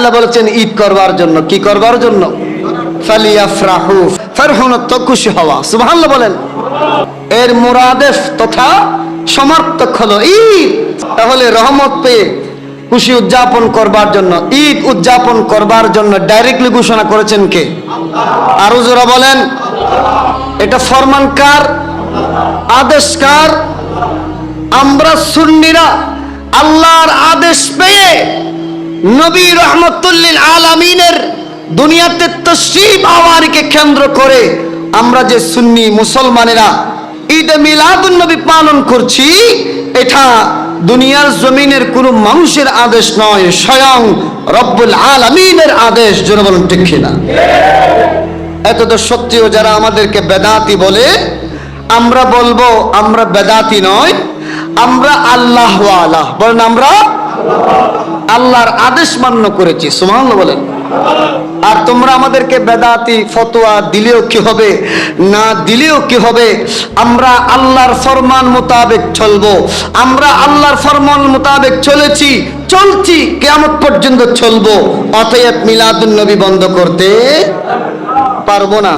আল্লাহ বলেছেন ঈদ করবার জন্য। কি করবার জন্য? ফালিয়াফরাহু, ফারহুন তো খুশি হওয়া। সুবহানাল্লাহ বলেন। এর মুরাদেফ তথা সমার্থক হলো ঈদ। তাহলে রহমত পেয়ে খুশি উদযাপন করবার জন্য, ঈদ উদযাপন করবার জন্য ডাইরেক্টলি ঘোষণা করেছেন কে? আরো জোরা বলেন। এটা ফরমান কার? আদেশ কার? আমরা সুন্নিরা আল্লাহর আদেশ পেয়ে নবী রাহমাতুল লিল আলামিনের দুনিয়াতে তাশরীফ আওয়ারকে কেন্দ্র করে আমরা যে সুন্নি মুসলমানেরা ঈদ মিলাদুন নবী পালন করছি, এটা দুনিয়ার জমিনের কোন মানুষের আদেশ নয়, স্বয়ং রব্বুল আলামিনের আদেশ। জোরে বলুন ঠিক কিনা? এত তো সত্ত্বেও যারা আমাদেরকে বেদাতি বলে, আমরা বলবো আমরা বেদাতি নয়, আমরা আল্লাহ ওয়ালা। বলেন আমরা আল্লাহর আদেশ মান্য করেছি। সুবহানাল্লাহ বলেন। আর তোমরা আমাদেরকে বেদাতি ফতোয়া দিলেও কি হবে, না দিলেও কি হবে, আমরা আল্লাহর ফরমান মোতাবেক চলবো। আমরা আল্লাহর ফরমান মোতাবেক চলেছি, চলছি, কিয়ামত পর্যন্ত চলবো। অতএব মিলাদুন নবী বন্ধ করতে পারবো না।